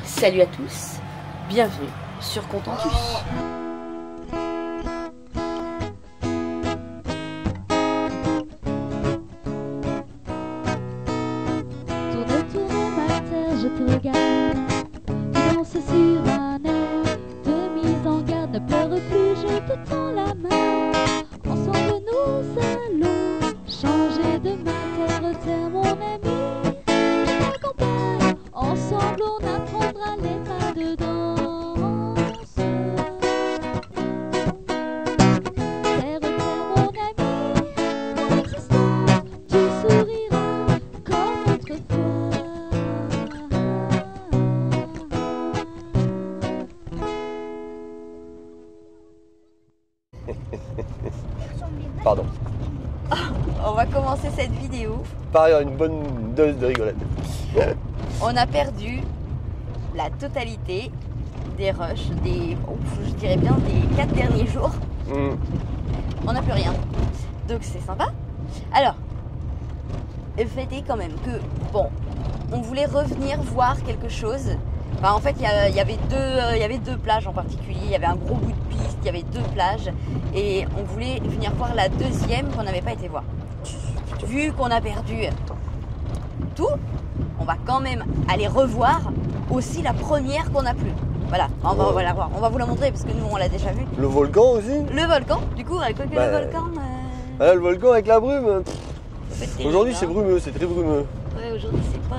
Salut à tous, bienvenue sur Contentus. Tourne, tourne ma terre, je te regarde. Tu danses sur un air de mise en garde. Ne pleure plus, je te tends la main. Ensemble nous allons changer de terre, terre mon ami. Je t'accompagne, ensemble on apprendra les pas de danse. Terre, terre mon ami, mon existence, tu souriras comme autrefois. Pardon. On va commencer cette vidéo. Pareil, une bonne dose de rigolade. On a perdu la totalité des rushs, je dirais bien des 4 derniers jours. On n'a plus rien. Donc c'est sympa. Alors, le fait est quand même que, bon, on voulait revenir voir quelque chose. Enfin, en fait, il y avait deux plages en particulier. Il y avait un gros bout de piste, il y avait 2 plages. Et on voulait venir voir la deuxième qu'on n'avait pas été voir. Vu qu'on a perdu tout, on va quand même aller revoir aussi la première qu'on n'a plus. Voilà, on va la voir. On va vous la montrer parce que nous, on l'a déjà vu. Le volcan aussi. Le volcan, du coup, avec le volcan... Voilà, le volcan avec la brume. Aujourd'hui, c'est hein. brumeux, c'est très brumeux. Ouais, aujourd'hui, c'est pas...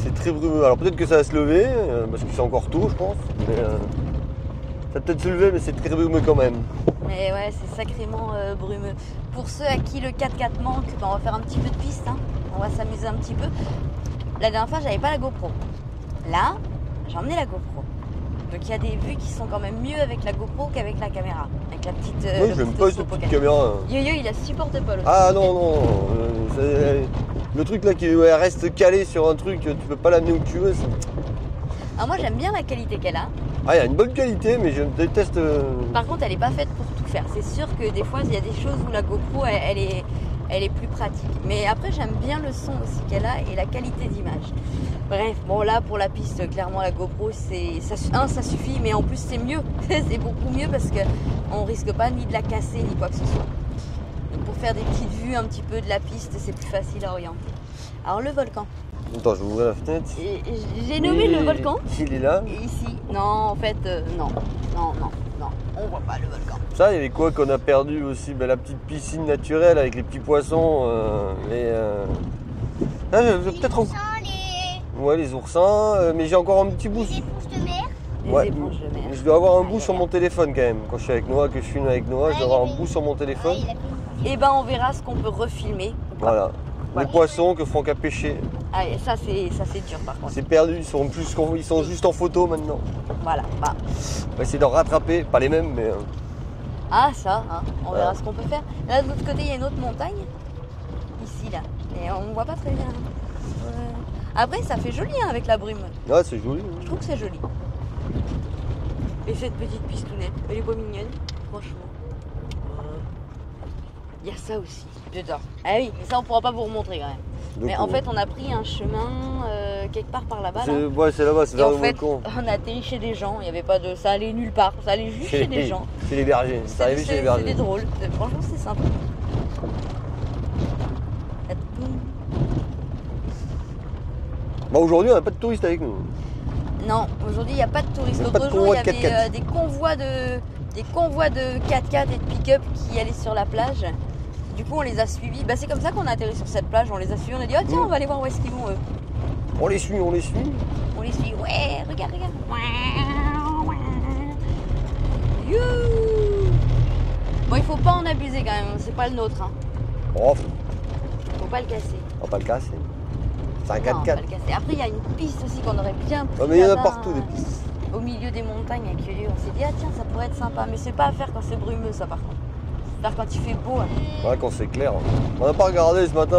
C'est très brumeux. Alors peut-être que ça va se lever, parce que c'est encore tôt, je pense. Mais ça va peut-être se lever, mais c'est très brumeux quand même. Mais ouais, c'est sacrément brumeux. Pour ceux à qui le 4x4 manque, ben, on va faire un petit peu de piste. Hein. On va s'amuser un petit peu. La dernière fois, j'avais pas la GoPro. Là, j'ai emmené la GoPro. Donc il y a des vues qui sont quand même mieux avec la GoPro qu'avec la caméra. Avec la petite. Oui, je n'aime pas cette petite caméra. Yo-yo, il la supporte pas l'autre. Ah non, non. Le truc là qui reste calé sur un truc, tu peux pas l'amener où tu veux. Alors moi, j'aime bien la qualité qu'elle a. Ah, il y a une bonne qualité, mais je déteste. Par contre, elle est pas faite pour tout faire. C'est sûr que des fois, il y a des choses où la GoPro, elle est plus pratique. Mais après, j'aime bien le son aussi qu'elle a et la qualité d'image. Bref, bon là, pour la piste, clairement, la GoPro, ça suffit. Mais en plus, c'est mieux. C'est beaucoup mieux parce qu'on risque pas ni de la casser, ni quoi que ce soit. Donc pour faire des petites vues un petit peu de la piste, c'est plus facile à orienter. Alors, le volcan. Attends, je vais ouvrir la fenêtre. J'ai nommé le volcan. Il est là. Et ici, non, en fait, non, on voit pas le volcan. Ça, il y avait quoi qu'on a perdu aussi? La petite piscine naturelle avec les petits poissons. Ah, peut-être oursins, Ouais, les oursins. Mais j'ai encore un petit bout. les éponges de mer. Les éponges de mer. Je dois avoir un bout sur mon téléphone quand même. Quand je suis avec Noah, que je filme avec Noah, je dois avoir un bout sur mon téléphone. Et ben, on verra ce qu'on peut refilmer. Voilà. Les poissons que Franck a pêchés. Ah, et ça c'est dur par contre. C'est perdu. Ils sont juste en photo maintenant. Voilà. Bah. On va essayer d'en rattraper. Pas les mêmes, mais. Ah ça, hein, on verra Ouais. ce qu'on peut faire. Là de l'autre côté il y a une autre montagne. Ici là. Et on voit pas très bien. Après ça fait joli hein, avec la brume. Ah, c'est joli. Je trouve que c'est joli. Et cette petite pistounette, elle est pas mignonne, franchement. Il y a ça aussi, dedans. Ah oui, mais ça on pourra pas vous remontrer quand même. Mais en fait on a pris un chemin quelque part par là-bas. Là. Ouais, c'est là-bas, c'est Et vers en le fait, volcan. on a atterri chez des gens, il y avait pas de... Ça allait nulle part, ça allait juste chez des gens. Chez les bergers. C'est arrivé chez les bergers. C'était drôle, franchement c'est sympa. Bah, aujourd'hui, on n'a pas de touristes avec nous. Non, aujourd'hui il n'y a pas de touristes. Il y a pas L'autre de jour il y convoi de avait 4x4. des convois de 4x4 et de pick-up qui allaient sur la plage. Du coup on les a suivis. Bah, c'est comme ça qu'on a atterri sur cette plage, on les a suivis, on a dit oh tiens on va aller voir où est-ce qu'ils vont eux. On les suit, on les suit. On les suit, ouais, regarde. You. Bon, il faut pas en abuser quand même, c'est pas le nôtre. Hein. Oh, Faut pas le casser. on va pas le casser. C'est un Non, pas 4x4. le casser. Après, il y a une piste aussi qu'on aurait bien pris. Oh, mais il y en a là-bas, partout des pistes. Au milieu des montagnes avec Yo-Yo. On s'est dit, ah tiens, ça pourrait être sympa. Mais c'est pas à faire quand c'est brumeux, ça par contre. Faire quand il fait beau. Hein. Ouais, quand c'est clair. On n'a pas regardé ce matin.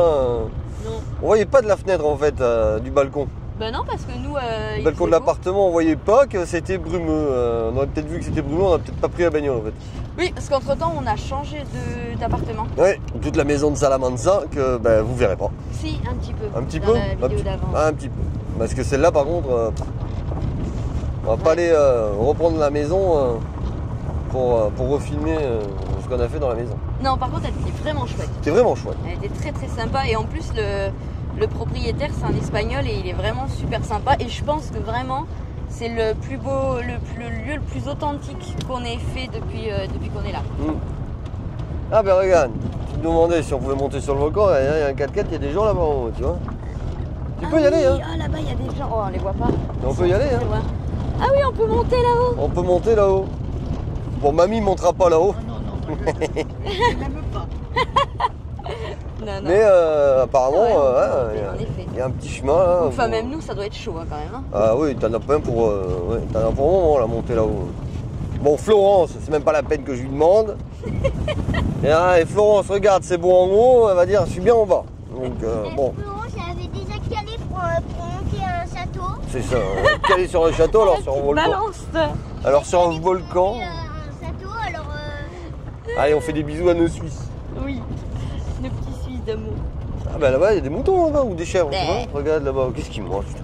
Non. On voyait pas de la fenêtre en fait, du balcon. Ben non, parce que nous. Le il balcon faisait de beau. l'appartement, on voyait pas que c'était brumeux. On aurait peut-être vu que c'était brumeux, on n'a peut-être pas pris la bagnole en fait. Oui, parce qu'entre temps, on a changé d'appartement. Ouais, toute la maison de Salamanca que vous verrez pas. Si, un petit peu. Un petit dans peu la vidéo d'avant. Un petit peu. Parce que celle-là par contre, On va pas aller reprendre la maison pour refilmer ce qu'on a fait dans la maison. Non, par contre, elle était vraiment chouette. C'était vraiment chouette. Elle était très très sympa et en plus le propriétaire c'est un Espagnol et il est vraiment super sympa et je pense que vraiment c'est le plus beau, le lieu le plus authentique qu'on ait fait depuis qu'on est là. Ah ben regarde, tu te demandais si on pouvait monter sur le volcan, il y a un 4x4, il y a des gens là-bas en haut, tu vois. Tu peux y aller, hein. Ah là-bas il y a des gens, oh on les voit pas. On peut y aller, hein. Ah oui, on peut monter là-haut. On peut monter là-haut. Bon, mamie ne montera pas là-haut. Non, même pas. Non. Mais apparemment, il y a un petit chemin là. Enfin, même nous, ça doit être chaud hein, quand même. Hein. Ah oui, t'en as pas un pour un moment la montée là-haut. Bon, Florence, c'est même pas la peine que je lui demande. Et Florence, regarde, c'est beau en haut, elle va dire, je suis bien en bas. Donc, bon. Florence, elle avait déjà calé pour monter un château. C'est ça, calé sur un château, alors sur un volcan. Balance. Alors sur un volcan. Un château, alors. Allez, on fait des bisous à nos Suisses. Oui, nos petits Suisses d'amour. Ah bah là-bas, il y a des moutons là-bas ou des chèvres, tu Ouais. vois. Regarde là-bas, qu'est-ce qu'ils mangent, putain.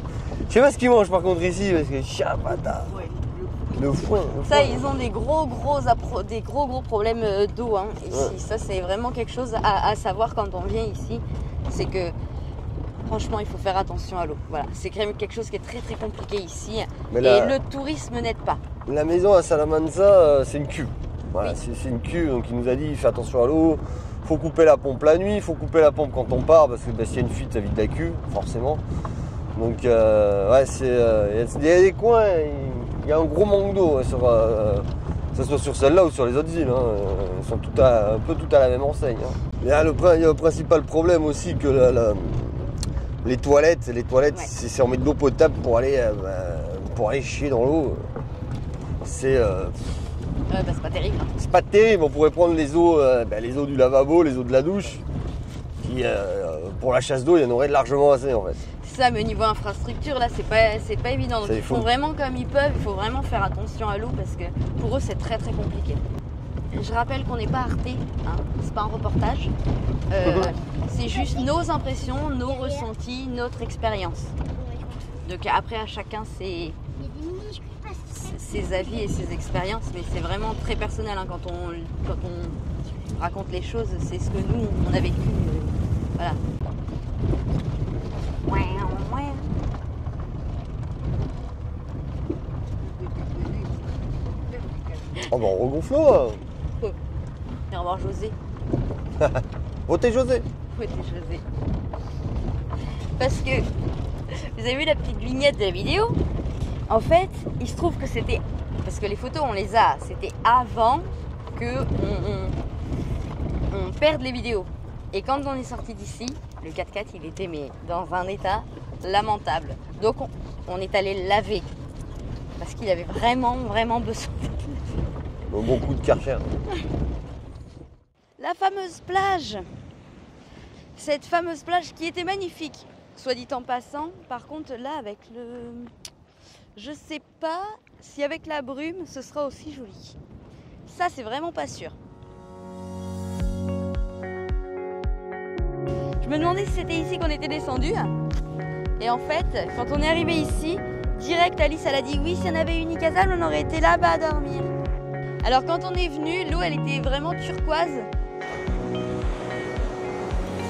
Je sais pas ce qu'ils mangent par contre ici, parce que chabada. Ouais, Le foin. Ça, ils ont des gros problèmes d'eau hein, ici. Ouais. Ça, c'est vraiment quelque chose à savoir quand on vient ici. C'est que, franchement, il faut faire attention à l'eau. Voilà, c'est quand même quelque chose qui est très très compliqué ici. Mais et là- le tourisme n'aide pas. La maison à Salamanca, c'est une cuve. Voilà, Oui. c'est une cuve, donc il nous a dit fais attention à l'eau, faut couper la pompe la nuit, faut couper la pompe quand on part, parce que bah, s'il y a une fuite, ça vide la cuve, forcément. Donc ouais, il y a des coins, il y a un gros manque d'eau, que ce soit sur celle-là ou sur les autres îles. Hein. Elles sont un peu toutes à la même enseigne. Hein. Il y a le principal problème aussi que les toilettes, Ouais. c'est on met de l'eau potable pour aller chier dans l'eau. C'est C'est pas terrible. Hein. c'est pas terrible, on pourrait prendre les eaux du lavabo, les eaux de la douche, qui pour la chasse d'eau, il y en aurait largement assez en fait. C'est ça, mais au niveau infrastructure, là, c'est pas évident. Donc Ça, ils font vraiment comme ils peuvent, il faut vraiment faire attention à l'eau parce que pour eux, c'est très très compliqué. Je rappelle qu'on n'est pas Arte, hein, c'est pas un reportage. C'est juste nos impressions, nos ressentis, notre expérience. Donc après, à chacun ses avis et ses expériences, mais c'est vraiment très personnel hein, quand on raconte les choses, c'est ce que nous, on a vécu. Voilà. Oh bah on regonfle là. Viens voir José. Votez José. Où était José? Parce que vous avez vu la petite vignette de la vidéo? En fait, il se trouve que c'était parce que les photos on les a, c'était avant que on perde les vidéos. Et quand on est sorti d'ici, le 4x4 il était mais dans un état lamentable. Donc on est allé le laver parce qu'il avait vraiment besoin. Un bon coup de Karcher. La fameuse plage. Cette fameuse plage qui était magnifique, soit dit en passant. Par contre, là, avec le... Je sais pas si avec la brume, ce sera aussi joli. Ça, c'est vraiment pas sûr. Je me demandais si c'était ici qu'on était descendu. Et en fait, quand on est arrivé ici, direct, Alice, elle a dit oui, s'il y en avait une Icazal, on aurait été là-bas à dormir. Alors quand on est venu, l'eau, elle était vraiment turquoise.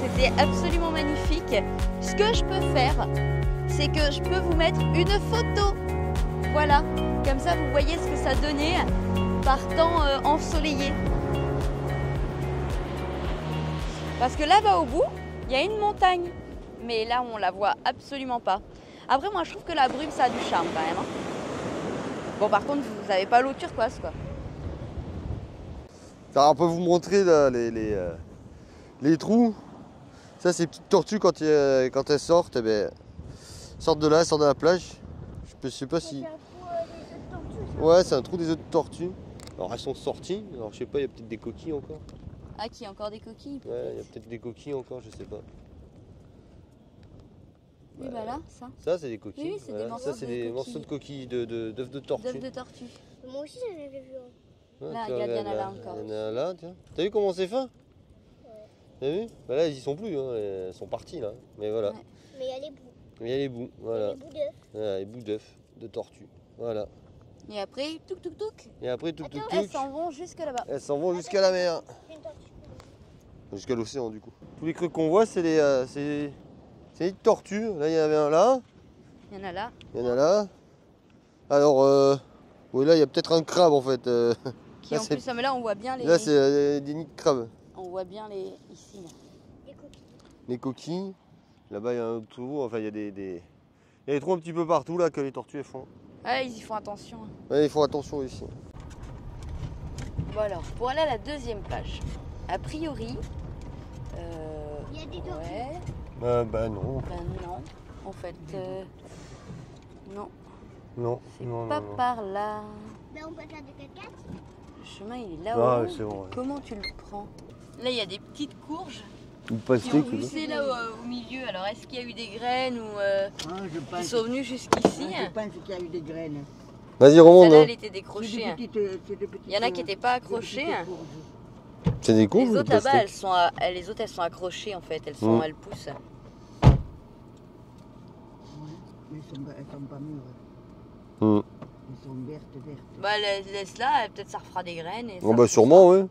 C'était absolument magnifique. Ce que je peux faire, c'est que je peux vous mettre une photo. Voilà, comme ça vous voyez ce que ça donnait par temps ensoleillé. Parce que là-bas au bout, il y a une montagne. Mais là, on la voit absolument pas. Après, moi, je trouve que la brume, ça a du charme quand même. Hein. Bon, par contre, vous n'avez pas l'eau turquoise, quoi. Alors, on peut vous montrer là, les trous. Ça, ces petites tortues, quand elles sortent, eh ben, sortent de là, elles sortent de la plage. Je sais pas si... Ouais, c'est un trou des œufs de tortue. Alors, elles sont sorties. Alors, je sais pas, il y a peut-être des coquilles encore. Ah, qui a encore des coquilles? Ouais, il y a peut-être des coquilles encore, je sais pas. Oui, bah là, ça. Ça, c'est des coquilles. Oui, c'est des morceaux ça, c'est de des coquilles. morceaux de coquilles d'œufs de tortue. D'œufs de tortue. Moi aussi, j'en avais vu un. Ouais, Là, tu vois, regarde, il y en a là encore. Il y en a là, tiens. T'as vu comment c'est fin? T'as vu? Bah là, ils y sont plus, hein. Elles sont parties là. Mais voilà. Ouais. Mais il y a les bouts. Il y a les bouts, voilà. Les bouts d'œufs. Voilà, les bouts d'œufs de tortue. Voilà. Et après, touc touc touc. Et après, tout, Elles s'en vont jusque là-bas. elles s'en vont jusqu'à la mer. Jusqu'à l'océan, du coup. Tous les trucs qu'on voit, c'est des tortues. Là, il y en avait un là. Il y en a là. Il y en a là. Alors, oui, là, il y a peut-être un crabe, en fait. Qui là, en plus, mais là, on voit bien les. Là, c'est des nids de crabes. On voit bien les ici. Là. Les coquilles. Là-bas, il y a un trou. Enfin, il y a des trous un petit peu partout, là, que les tortues elles font. Ah, ils y font attention. Ouais, ils font attention ici. Bon alors, pour aller à la deuxième plage, a priori... Il y a des tortues. Ouais, Bah non. ben non. En fait, non. Non. C'est non, pas non, non. par là. Ben, on peut faire des 4x4. Le chemin, il est Ah, là-haut. ouais, c'est bon. Ouais. Comment tu le prends? Là, il y a des petites courges Une qui ont pastèque. poussé là au milieu. Alors, est-ce qu'il y a eu des graines ou Je qui pense, sont venues jusqu'ici? je pense qu'il y a eu des graines. Vas-y, remonte. Celle-là, Hein. elle était décrochée. C'est des petites, Il y en a qui n'étaient pas accrochées. C'est des courges Les ou autres des là-bas, pastèques les autres, elles sont accrochées en fait. Elles poussent. Mais elles sont pas mûres. Hum. Elles sont vertes. Bah, laisse là, peut-être ça refera des graines. Et Oh, ça bah sûrement, ouais.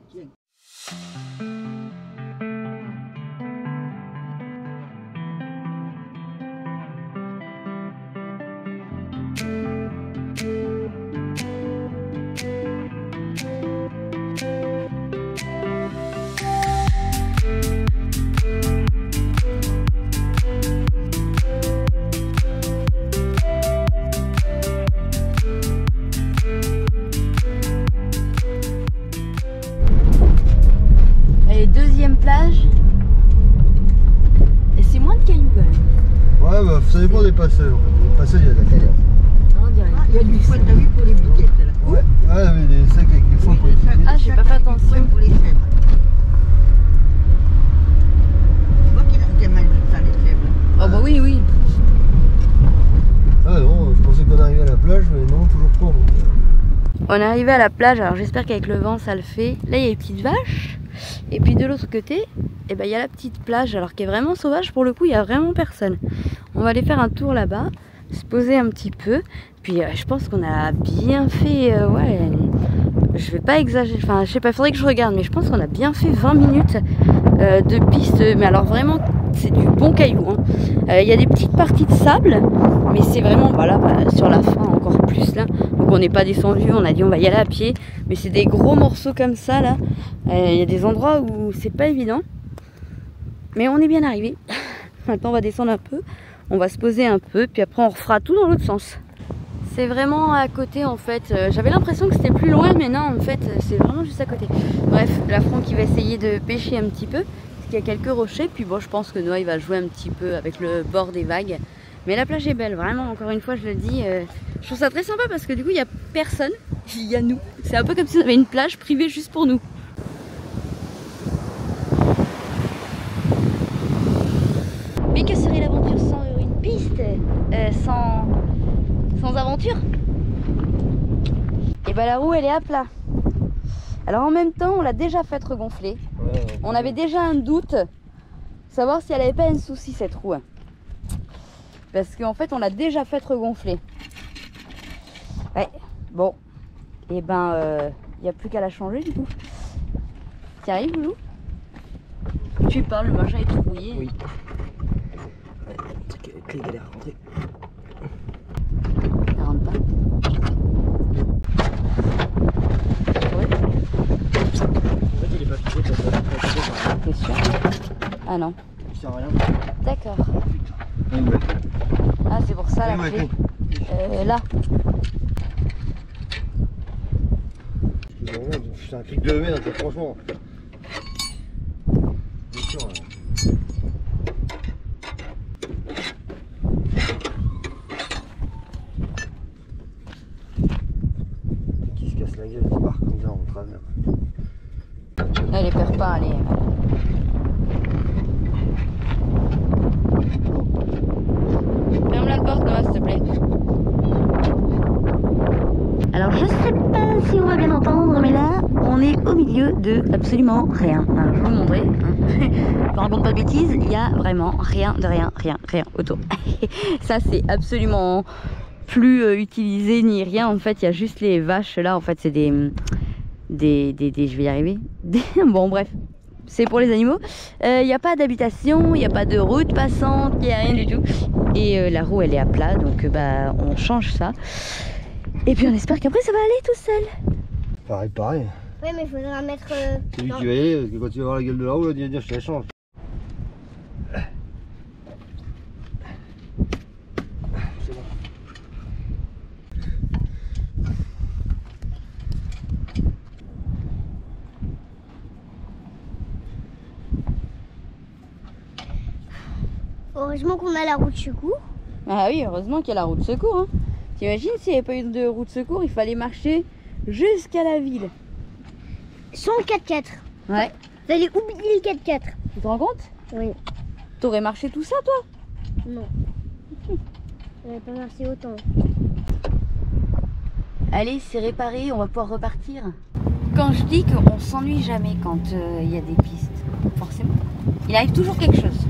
Allez, deuxième plage. Et c'est moins de cailloux quand même. Ouais, bah ça dépend des passeurs. Les passeurs, il y a de la caillasse. On dirait. Il y a du foin, t'as vu, pour les biquettes là. Ouais, mais des sacs avec des foins pour les filles. Ah, j'ai pas fait attention. Pour les chèvres. Tu vois qu'elles mangent ça, les chèvres. Oh bah oui, oui. Ah non, je pensais qu'on arrivait à la plage, mais non, toujours pas. Donc. On est arrivé à la plage, alors j'espère qu'avec le vent ça le fait. Là il y a les petites vaches. Et puis de l'autre côté, eh ben, il y a la petite plage, alors qui est vraiment sauvage, pour le coup il n'y a vraiment personne. On va aller faire un tour là-bas, se poser un petit peu. Puis je pense qu'on a bien fait, ouais, je vais pas exagérer, enfin je sais pas, il faudrait que je regarde, mais je pense qu'on a bien fait 20 minutes de piste. Mais alors vraiment, c'est du bon caillou. Hein. Il y a des petites parties de sable, mais c'est vraiment, voilà, sur la fin encore plus là. Donc on n'est pas descendu, on a dit on va y aller à pied. Mais c'est des gros morceaux comme ça là. Il y a des endroits où c'est pas évident. Mais on est bien arrivé. Maintenant on va descendre un peu, on va se poser un peu, puis après on refera tout dans l'autre sens. C'est vraiment à côté en fait. J'avais l'impression que c'était plus loin, mais non, en fait c'est vraiment juste à côté. Bref, la Franck il va essayer de pêcher un petit peu, parce qu'il y a quelques rochers. Puis bon, je pense que Noah il va jouer un petit peu avec le bord des vagues. Mais la plage est belle, vraiment, encore une fois je le dis. Je trouve ça très sympa parce que du coup il n'y a personne, il y a nous. C'est un peu comme si on avait une plage privée juste pour nous. Mais que serait l'aventure sans une piste, sans aventure? Et bah la roue elle est à plat. Alors en même temps on l'a déjà fait regonfler. Ouais, On avait déjà un doute, savoir si elle avait pas un souci cette roue. Parce qu'en fait on l'a déjà fait regonfler. Ouais, bon. Et ben il n'y a plus qu'à la changer du coup. T'y arrives Loulou? Tu parles, le machin est tout rouillé. Oui. Très galère à rentrer. Elle rentre pas. Ouais. En fait, il est pas fixé, ça peut être pas T'es sûr? Ah non. ça sert à rien. D'accord. ouais. Ah c'est pour ça la Ouais, clé. Là. C'est un truc de merde, ça, franchement. Bien sûr, qui se casse la gueule, qui part comme ça en travers. Elle les perd pas, allez. Ferme la porte, Noah, s'il te plaît. Alors, je sais pas si on va bien entendre, mais là, on est au milieu de absolument rien. Alors, je vais vous montrer. Hein. Je raconte pas de bêtises, il y a vraiment rien de rien autour. Ça, c'est absolument... plus utilisé ni rien. En fait, il y a juste les vaches là. En fait, c'est des je vais y arriver. Bon, bref. C'est pour les animaux. Il n'y a pas d'habitation, il n'y a pas de route passante, il n'y a rien du tout. Et la roue, elle est à plat, donc bah, on change ça. Et puis on espère qu'après, ça va aller tout seul. Pareil. Oui, mais il faudra mettre. C'est lui qui va y aller, parce que quand tu vas voir la gueule de la roue, là, tu vas dire je te la change. C'est bon. Heureusement qu'on a la roue de secours. Ah oui, heureusement qu'il y a la roue de secours. Hein. T'imagines s'il n'y avait pas eu de roue de secours, il fallait marcher jusqu'à la ville. Sans le 4x4. Ouais. Vous allez oublier le 4x4. Tu te rends compte? Oui. T'aurais marché tout ça, toi? Non. J'avais pas marché autant. Allez, c'est réparé, on va pouvoir repartir. Quand je dis qu'on s'ennuie jamais quand il y a des pistes, forcément, il arrive toujours quelque chose.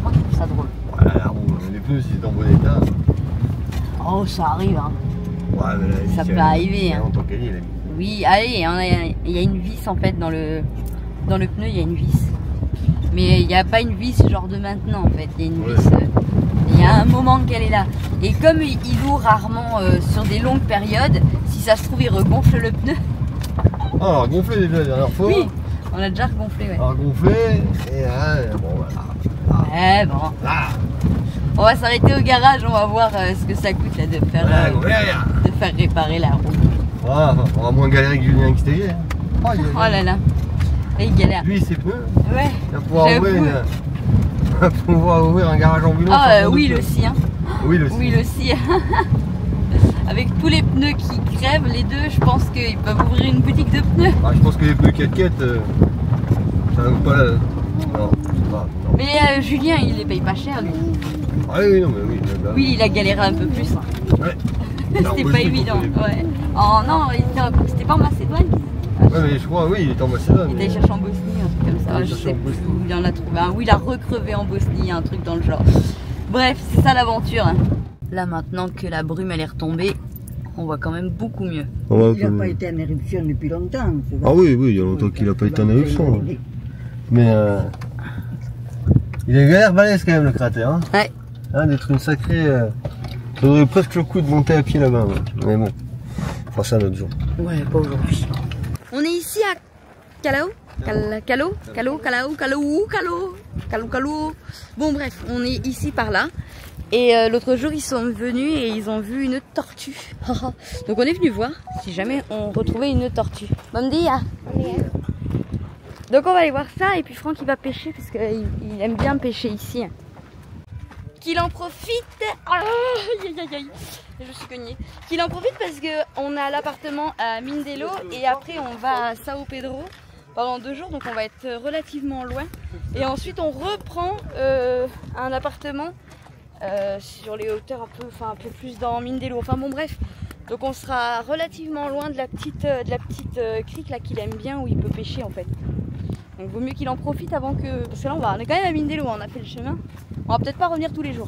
Moi, je trouve ça drôle. Ouais, la roue, les pneus, si c'est en bon état. Oh, ça arrive, hein. Ouais, mais là, Ça peut arriver, hein. En tant qu'elle est, Oui, allez, il y a une vis en fait dans le pneu, il y a une vis. Mais il n'y a pas une vis genre de maintenant en fait, il y a une vis. Il y a un moment qu'elle est là. Et comme il loue rarement sur des longues périodes, si ça se trouve, il regonfle le pneu. Ah, on a regonflé déjà la dernière fois. Oui, on a déjà regonflé, ouais. On a regonflé, et là, bon, voilà. Ouais, bon. Ah. On va s'arrêter au garage, on va voir ce que ça coûte là, de faire réparer la roue. Ah, on va moins galérer que Julien XTG. Oh là là, et il galère. Lui, ses pneus. Ouais. Il va pouvoir ouvrir un garage ambulant. Ah oui, le sien. Oui, le sien. Oui, le sien. Avec tous les pneus qui crèvent, les deux, je pense qu'ils peuvent ouvrir une boutique de pneus. Ah, je pense que les pneus 4x4, ça vaut pas la... Non, c'est pas... Non. Mais Julien, il les paye pas cher, lui. Ah oui, non, mais oui. Là, oui, il a galéré un peu plus. Hein. Ouais. C'était pas évident. Ouais. Oh non, c'était pas en Macédoine. Ouais, mais je crois, oui, il était en Macédoine. Il était cherché en Bosnie, un truc comme ça. Je sais plus où il en a trouvé un. Oui, il a recrevé en Bosnie, un truc dans le genre. Bref, c'est ça l'aventure. Hein. Là, maintenant que la brume elle est retombée, on voit quand même beaucoup mieux. Il n'a pas été en éruption depuis longtemps. Ah oui, il y a longtemps qu'il n'a pas été en éruption. Mais il a l'air balèze quand même le cratère. Hein. Ouais. Hein, d'être une sacrée. Ça aurait presque le coup de monter à pied là-bas. Ouais. Mais bon, on fera ça un autre jour. Ouais, pas aujourd'hui. On est ici à Calao. Calao. Bon bref, on est ici par là. Et l'autre jour ils sont venus et ils ont vu une tortue. Donc on est venu voir si jamais on retrouvait une tortue. Bon dia. Donc on va aller voir ça et puis Franck il va pêcher parce qu'il aime bien pêcher ici. Qu'il en profite. Je suis cognée. Qu'il en profite parce qu'on a l'appartement à Mindelo et après on va à Sao Pedro pendant 2 jours, donc on va être relativement loin. Et ensuite on reprend un appartement sur les hauteurs un peu plus dans Mindelo. Enfin bon bref, donc on sera relativement loin de la petite crique là qu'il aime bien où il peut pêcher en fait. Donc vaut mieux qu'il en profite avant que... Parce que là on est quand même à Mindelo, on a fait le chemin. On va peut-être pas revenir tous les jours.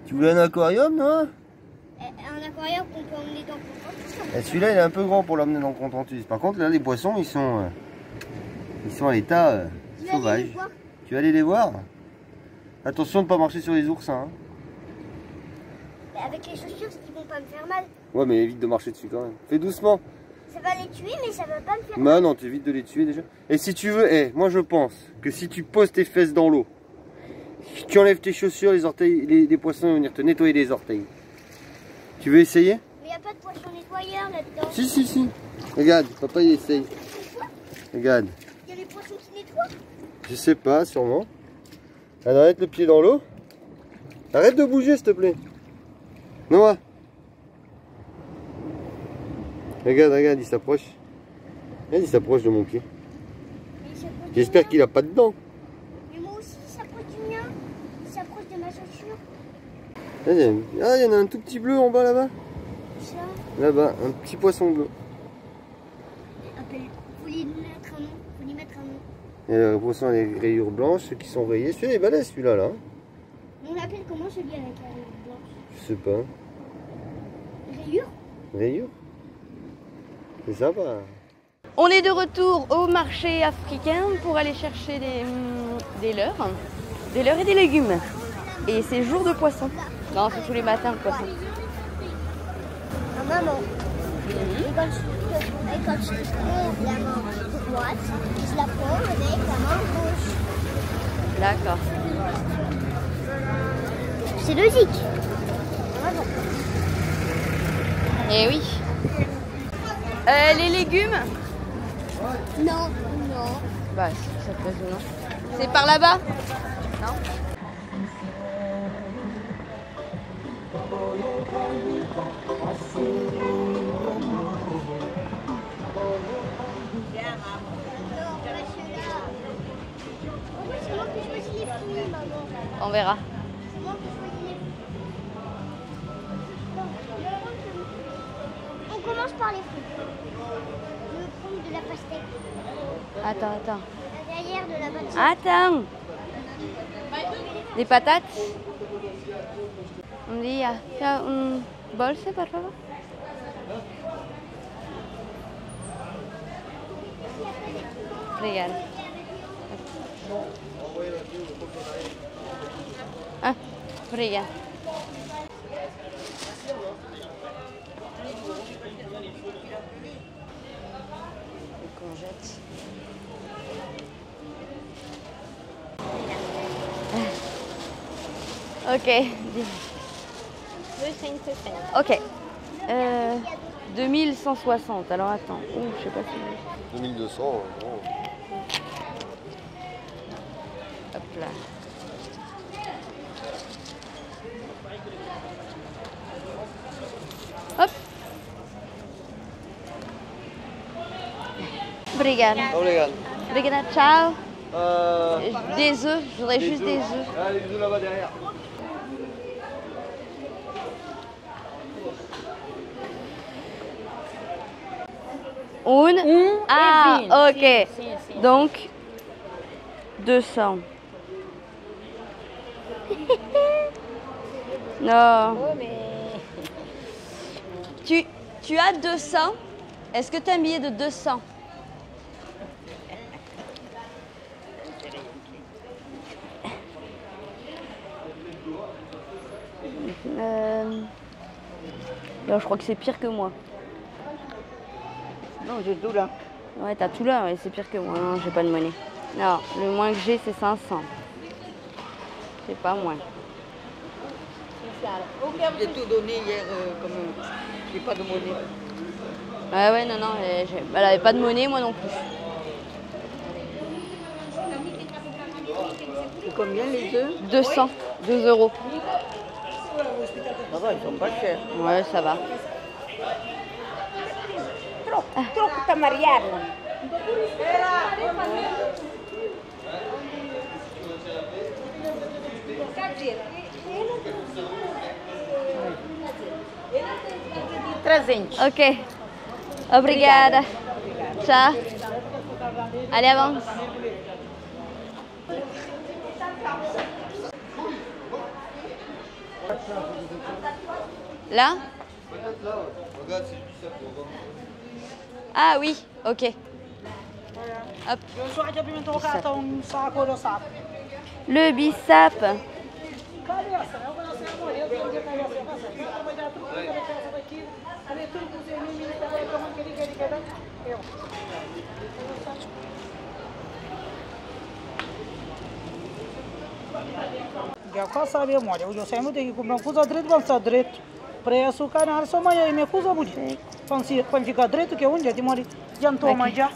Tu voulais un aquarium, non? Un aquarium qu'on peut emmener dans le contentus. Celui-là, il est un peu grand pour l'emmener dans le contentus. Par contre, là, les poissons, ils sont à l'état sauvage. Tu vas aller les voir? Attention de ne pas marcher sur les oursins. Hein. Mais avec les chaussures, ils vont pas me faire mal. Ouais, mais évite de marcher dessus quand même. Fais doucement. Ça va les tuer, mais ça va pas me faire mal. Bah non, tu évites de les tuer déjà. Et si tu veux, moi je pense que si tu poses tes fesses dans l'eau, tu enlèves tes chaussures, les orteils, les poissons vont venir te nettoyer les orteils. Tu veux essayer? Mais il n'y a pas de poisson nettoyeur là-dedans. Si. Regarde, papa il essaye. Regarde. Il y a les poissons qui nettoient? Je sais pas, sûrement. Alors, arrête le pied dans l'eau. Arrête de bouger s'il te plaît. Noah. Regarde, il s'approche. Regarde, il s'approche de mon pied. J'espère qu'il a pas de dents. Mais moi aussi, il s'approche du mien. Il s'approche de ma chaussure. Ah, il y en a un tout petit bleu en bas là-bas. Ça. Là-bas, un petit poisson bleu. Faut lui mettre un nom. Faut lui mettre un nom. Et le poisson a les rayures blanches, ceux qui sont rayés. Celui-là est balèze, celui-là là. On l'appelle comment celui avec la rayure blanche? Je sais pas. Rayure? Rayures? C'est sympa. On est de retour au marché africain pour aller chercher des leurres et des légumes. Et c'est jour de poisson. Non, c'est tous les matins le poisson. À maman. Et quand je prends la main droite, je la prends avec la main gauche. D'accord. C'est logique. Eh oui. Les légumes? Non. Bah, ça te passe non. C'est par là-bas? Non? C'est moi qui choisis les fruits, maman. On verra. C'est moi qui choisis les fruits. On commence par les fruits. Je veux prendre de la pastèque. Attends. Derrière de la pastèque. Attends. Des patates? Un día. Un bolsa, por favor. Obrigada. Ah, obrigada. Les courgettes. Ok. Ok. 2160. Alors attends. Oh, je sais pas si. 2200. Bon. Hop là. Hop. Obrigada. Obrigado. Obrigada, ciao. Des œufs, je voudrais juste des œufs. Ah, les œufs là-bas derrière. Ah, ok. Donc, 200. Non. Tu as 200? Est-ce que tu as un billet de 200? Non, je crois que c'est pire que moi. Non, j'ai tout là. Ouais, t'as tout là, ouais, c'est pire que moi. Non, j'ai pas de monnaie. Non, le moins que j'ai, c'est 500. C'est pas moins. J'ai tout donné hier, comme j'ai pas de monnaie. Ouais, non, elle avait pas de monnaie, moi non plus. C'est combien les œufs? 200, 2 euros. Ça va, ils sont pas chers. Ouais, ça va. Troppo da Mariana. Ok. Obrigada. Ciao. Allez, avance. Là? Regarde, c'est du bissap. Ah oui, ok. Hop. Le bissap. Qual sabe, amor? Eu sempre tenho que comprar uma coisa direito, vamos estar direito. Preço, canal, só amanhã e minha coisa, muito. Quando ficar direito, que é onde? De mori, já não toma já.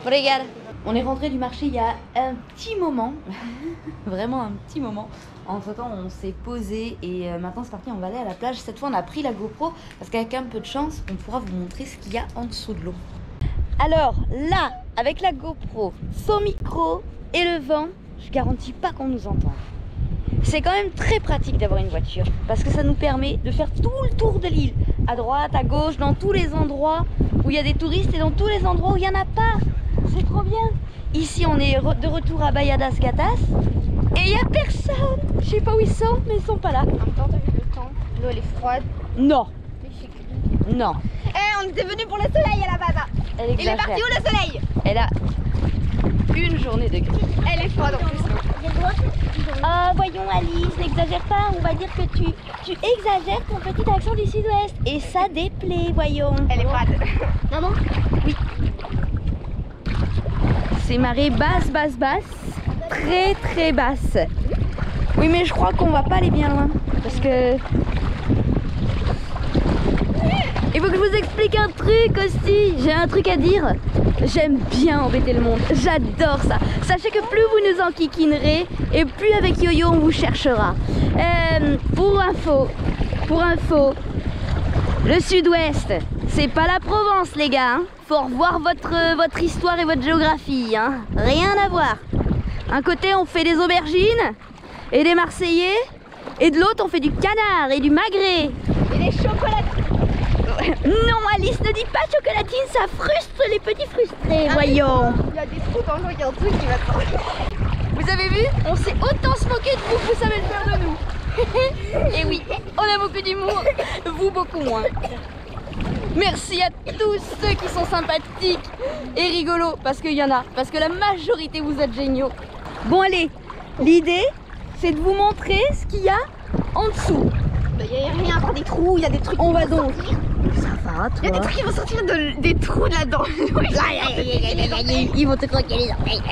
Obrigada. On est rentré du marché il y a un petit moment, vraiment un petit moment. Entre temps on s'est posé et maintenant c'est parti, on va aller à la plage. Cette fois on a pris la GoPro parce qu'avec un peu de chance on pourra vous montrer ce qu'il y a en dessous de l'eau. Alors là, avec la GoPro, son micro et le vent, je garantis pas qu'on nous entende. C'est quand même très pratique d'avoir une voiture parce que ça nous permet de faire tout le tour de l'île, à droite, à gauche, dans tous les endroits où il y a des touristes et dans tous les endroits où il n'y en a pas. C'est trop bien. Ici on est de retour à Bayadas Gatas et il n'y a personne. Je sais pas où ils sont, mais ils sont pas là. En même temps, t'as vu le temps? L'eau elle est froide. Non. Mais c'est gris. Non. On était venu pour le soleil à la base. Elle exagère. Il est parti où le soleil? Elle a une journée de gris. Elle est froide en plus. Oh, voyons Alice, n'exagère pas, on va dire que tu exagères ton petit accent du sud-ouest. Et ça déplaît, voyons. Elle est froide. Maman? Oui. C'est marée basse, basse, basse. Très, très basse. Oui, mais je crois qu'on va pas aller bien loin. Parce que... Il faut que je vous explique un truc aussi. J'ai un truc à dire. J'aime bien embêter le monde. J'adore ça. Sachez que plus vous nous enquiquinerez et plus avec Yo-Yo on vous cherchera. Pour info, le sud-ouest, c'est pas la Provence les gars. Hein. Faut revoir votre histoire et votre géographie. Hein. Rien à voir. Un côté on fait des aubergines et des Marseillais. Et de l'autre on fait du canard et du magret. Et des chocolatines. Non Alice, ne dis pas chocolatine, ça frustre les petits frustrés, voyons. Il y a des trous dans l'eau, il y a un truc qui va te... Vous avez vu? On s'est autant se moquer de vous que vous savez le faire de nous. Et oui, on a beaucoup d'humour, vous beaucoup moins. Merci à tous ceux qui sont sympathiques et rigolos, parce qu'il y en a, parce que la majorité vous êtes géniaux. Bon allez, l'idée c'est de vous montrer ce qu'il y a en dessous. Il n'y a rien à part des trous, il y a des trucs. On va donc. Ça va, toi. Il y a des trucs qui vont sortir des trous là-dedans. Ils vont te croquer les oreilles.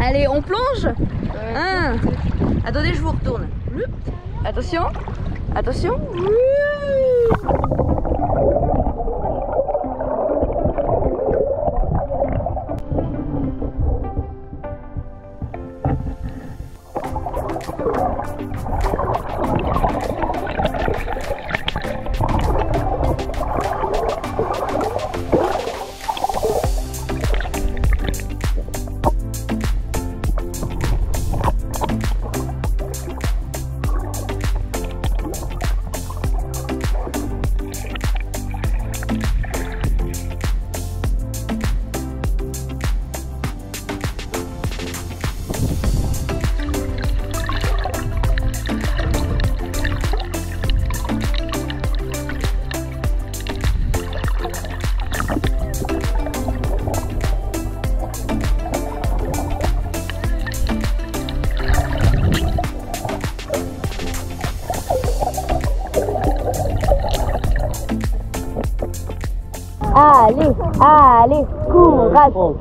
Allez, on plonge. Attendez, je vous retourne. Attention. Attention. Allez, allez, courage. Saute,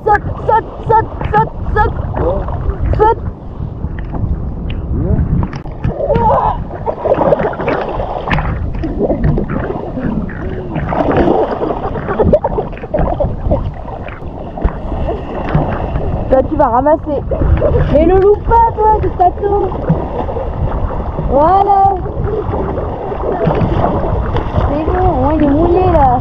saute, saute, saute, saute, saute, saute. Toi, tu vas ramasser. Mais le loupe pas, toi, tu t'attends. Voilà. C'est bon, il est mouillé là.